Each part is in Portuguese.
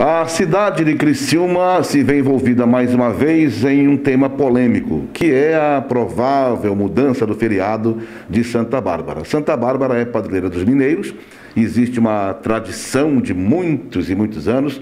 A cidade de Criciúma se vê envolvida mais uma vez em um tema polêmico, que é a provável mudança do feriado de Santa Bárbara. Santa Bárbara é padroeira dos mineiros, existe uma tradição de muitos e muitos anos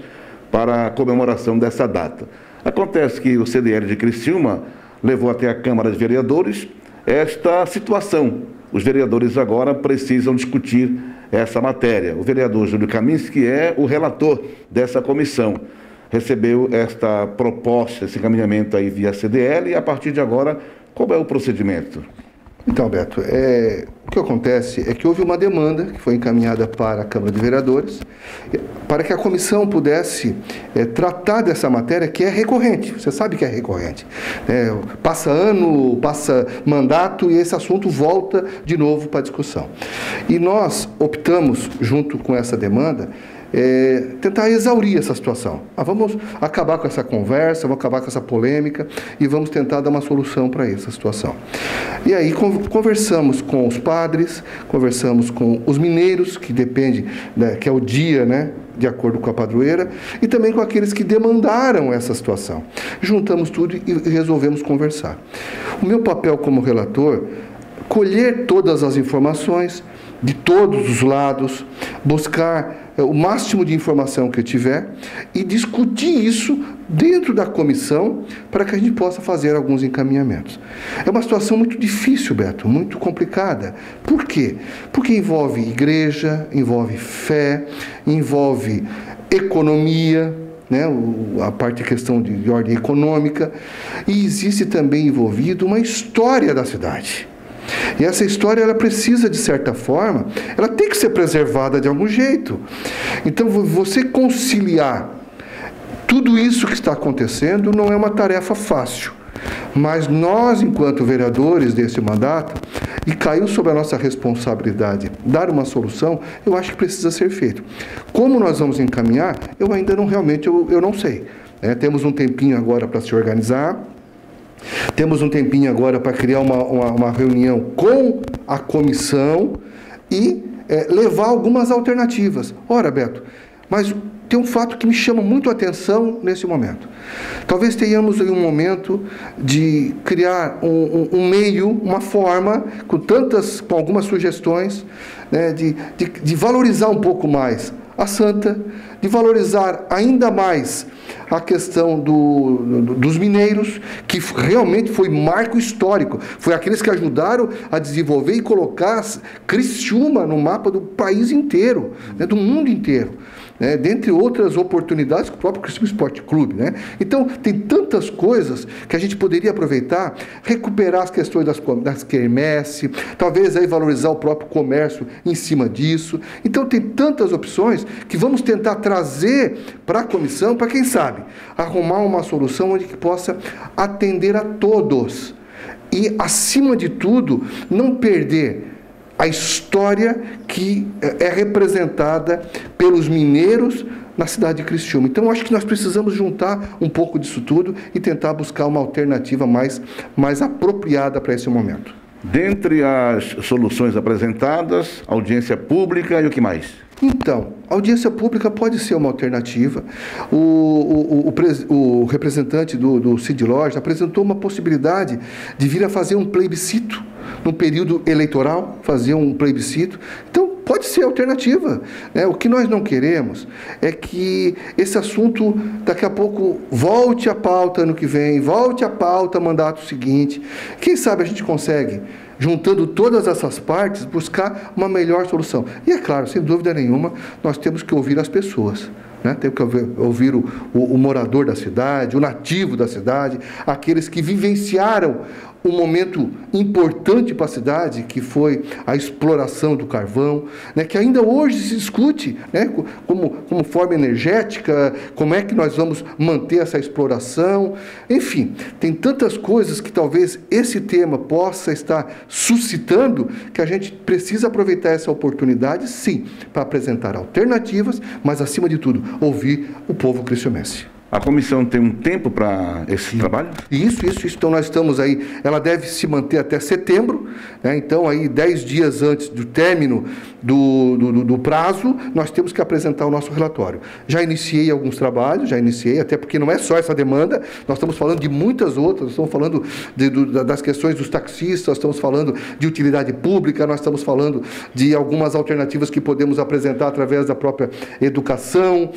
para a comemoração dessa data. Acontece que o CDL de Criciúma levou até a Câmara de Vereadores esta situação. Os vereadores agora precisam discutir essa matéria. O vereador Júlio Kaminski é o relator dessa comissão. Recebeu esta proposta, esse encaminhamento aí via CDL e a partir de agora, qual é o procedimento? Então, Beto, o que acontece é que houve uma demanda que foi encaminhada para a Câmara de Vereadores para que a comissão pudesse tratar dessa matéria que é recorrente. Você sabe que é recorrente. Passa ano, passa mandato e esse assunto volta de novo para a discussão. E nós optamos, junto com essa demanda, tentar exaurir essa situação. Vamos acabar com essa conversa, vamos acabar com essa polêmica e vamos tentar dar uma solução para essa situação. E aí conversamos com os padres, conversamos com os mineiros, que depende, que é o dia, né, de acordo com a padroeira, e também com aqueles que demandaram essa situação. Juntamos tudo e resolvemos conversar. O meu papel como relator, colher todas as informações de todos os lados, buscar o máximo de informação que eu tiver e discutir isso dentro da comissão para que a gente possa fazer alguns encaminhamentos. É uma situação muito difícil, Beto, muito complicada. Por quê? Porque envolve igreja, envolve fé, envolve economia, né, a parte de questão de ordem econômica, e existe também envolvido uma história da cidade. E essa história, ela precisa, de certa forma, ela tem que ser preservada de algum jeito. Então, você conciliar tudo isso que está acontecendo não é uma tarefa fácil. Mas nós, enquanto vereadores desse mandato, e caiu sobre a nossa responsabilidade dar uma solução, eu acho que precisa ser feito. Como nós vamos encaminhar, eu ainda não realmente, eu não sei. Temos um tempinho agora para se organizar. Temos um tempinho agora para criar uma reunião com a comissão e levar algumas alternativas. Ora, Beto, mas tem um fato que me chama muito a atenção nesse momento. Talvez tenhamos aí um momento de criar um meio, uma forma, com algumas sugestões, né, de valorizar um pouco mais a Santa, de valorizar ainda mais a questão dos mineiros, que realmente foi marco histórico, foi aqueles que ajudaram a desenvolver e colocar Criciúma no mapa do país inteiro, né, do mundo inteiro. Dentre outras oportunidades, com o próprio Criciúma Esporte Clube, né? Então, tem tantas coisas que a gente poderia aproveitar, recuperar as questões das quermesse, talvez aí valorizar o próprio comércio em cima disso. Então, tem tantas opções que vamos tentar trazer para a comissão, para quem sabe, arrumar uma solução onde que possa atender a todos. E, acima de tudo, não perder a história que é representada pelos mineiros na cidade de Criciúma. Então, acho que nós precisamos juntar um pouco disso tudo e tentar buscar uma alternativa mais apropriada para esse momento. Dentre as soluções apresentadas, audiência pública e o que mais? Então, a audiência pública pode ser uma alternativa. O representante do Cid Loja apresentou uma possibilidade de vir a fazer um plebiscito no período eleitoral, fazer um plebiscito. Então, pode ser alternativa. O que nós não queremos é que esse assunto, daqui a pouco, volte à pauta ano que vem, volte à pauta mandato seguinte. Quem sabe a gente consegue, juntando todas essas partes, buscar uma melhor solução. E é claro, sem dúvida nenhuma, nós temos que ouvir as pessoas. Temos que ouvir o morador da cidade, o nativo da cidade, aqueles que vivenciaram um momento importante para a cidade, que foi a exploração do carvão, que ainda hoje se discute, como forma energética, como é que nós vamos manter essa exploração. Enfim, tem tantas coisas que talvez esse tema possa estar suscitando, que a gente precisa aproveitar essa oportunidade, sim, para apresentar alternativas, mas, acima de tudo, ouvir o povo criciumense. A comissão tem um tempo para esse trabalho? Isso. Então, nós estamos aí, ela deve se manter até setembro, né? Então, aí 10 dias antes do término do prazo, nós temos que apresentar o nosso relatório. Já iniciei alguns trabalhos, até porque não é só essa demanda, nós estamos falando de muitas outras, nós estamos falando das questões dos taxistas, nós estamos falando de utilidade pública, nós estamos falando de algumas alternativas que podemos apresentar através da própria educação,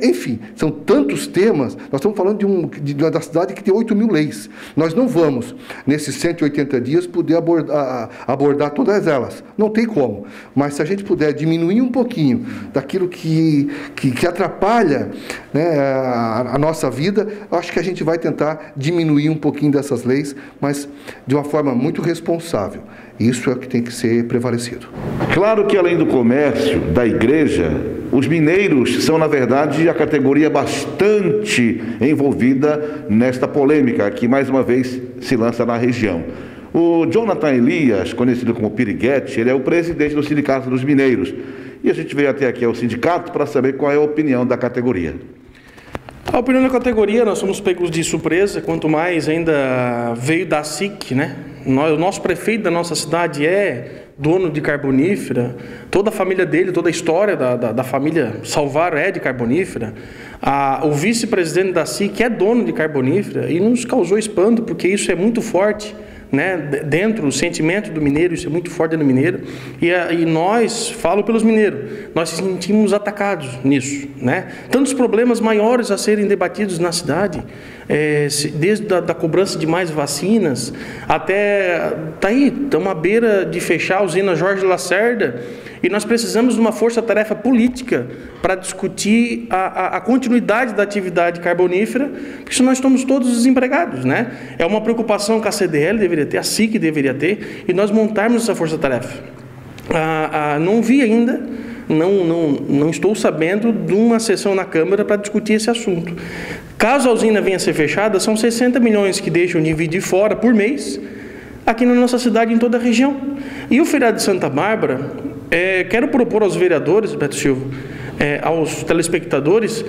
enfim, são tantos temas. Nós estamos falando da cidade que tem 8.000 leis. Nós não vamos, nesses 180 dias, poder abordar todas elas. Não tem como. Mas se a gente puder diminuir um pouquinho daquilo que atrapalha, né, a nossa vida, acho que a gente vai tentar diminuir um pouquinho dessas leis, mas de uma forma muito responsável. Isso é o que tem que ser prevalecido. Claro que, além do comércio, da igreja, os mineiros são, na verdade, a categoria bastante envolvida nesta polêmica que, mais uma vez, se lança na região. O Jonathan Elias, conhecido como Piriguete, ele é o presidente do Sindicato dos Mineiros. E a gente veio até aqui ao sindicato para saber qual é a opinião da categoria. A opinião da categoria, nós somos pegos de surpresa, quanto mais ainda veio da SIC, né? O nosso prefeito da nossa cidade é dono de carbonífera, toda a família dele, toda a história da família Salvaro é de carbonífera. O vice-presidente da SIC é dono de carbonífera e nos causou espanto, porque isso é muito forte, né, dentro, o sentimento do mineiro, isso é muito forte no mineiro, e nós, falo pelos mineiros, nós nos sentimos atacados nisso, né? Tantos problemas maiores a serem debatidos na cidade, desde da cobrança de mais vacinas, até, estamos à beira de fechar a usina Jorge Lacerda, e nós precisamos de uma força-tarefa política para discutir a continuidade da atividade carbonífera, porque senão nós estamos todos desempregados, né? É uma preocupação que a CDL deveria ter, a SIC deveria ter, e nós montarmos essa força-tarefa. Não vi ainda, não estou sabendo de uma sessão na Câmara para discutir esse assunto. Caso a usina venha a ser fechada, são 60 milhões que deixam de vir de fora por mês, aqui na nossa cidade, em toda a região. E o feriado de Santa Bárbara, quero propor aos vereadores, Beto Silva, aos telespectadores,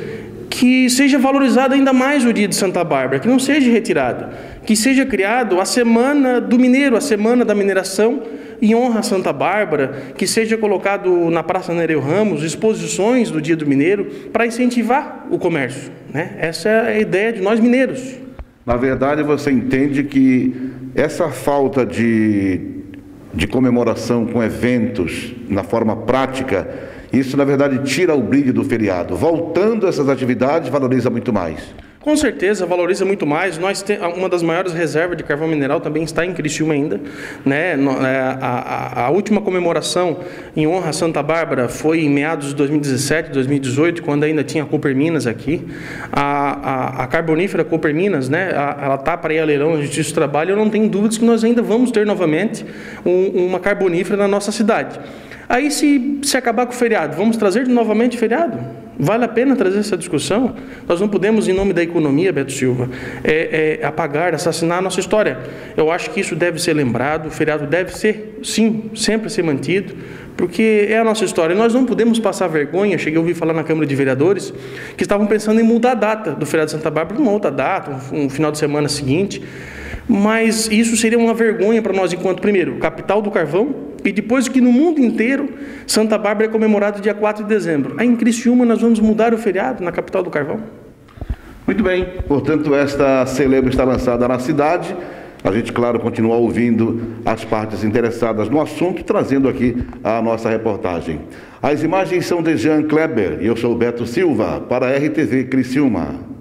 que seja valorizado ainda mais o dia de Santa Bárbara, que não seja retirado, que seja criado a Semana do Mineiro, a Semana da Mineração, em honra a Santa Bárbara, que seja colocado na Praça Nereu Ramos exposições do Dia do Mineiro para incentivar o comércio, né? Essa é a ideia de nós mineiros. Na verdade, você entende que essa falta de comemoração com eventos na forma prática, isso na verdade tira o brilho do feriado. Voltando a essas atividades, valoriza muito mais. Com certeza, valoriza muito mais. Uma das maiores reservas de carvão mineral também está em Criciúma ainda, né? A última comemoração em honra a Santa Bárbara foi em meados de 2017, 2018, quando ainda tinha a Cooperminas aqui. A carbonífera Cooperminas, né? Ela está para ir a leilão na Justiça do Trabalho. Eu não tenho dúvidas que nós ainda vamos ter novamente uma carbonífera na nossa cidade. Aí, se acabar com o feriado, vamos trazer novamente o feriado? Vale a pena trazer essa discussão? Nós não podemos, em nome da economia, Beto Silva, apagar, assassinar a nossa história. Eu acho que isso deve ser lembrado, o feriado deve ser, sim, sempre ser mantido, porque é a nossa história. Nós não podemos passar vergonha. Cheguei a ouvir falar na Câmara de Vereadores que estavam pensando em mudar a data do feriado de Santa Bárbara para uma outra data, um final de semana seguinte. Mas isso seria uma vergonha para nós, enquanto, primeiro, capital do carvão, e depois que no mundo inteiro Santa Bárbara é comemorado dia 4 de dezembro. Aí em Criciúma nós vamos mudar o feriado na capital do carvão. Muito bem, portanto esta celeuma está lançada na cidade. A gente, claro, continua ouvindo as partes interessadas no assunto, trazendo aqui a nossa reportagem. As imagens são de Jean Kleber e eu sou Beto Silva para a RTV Criciúma.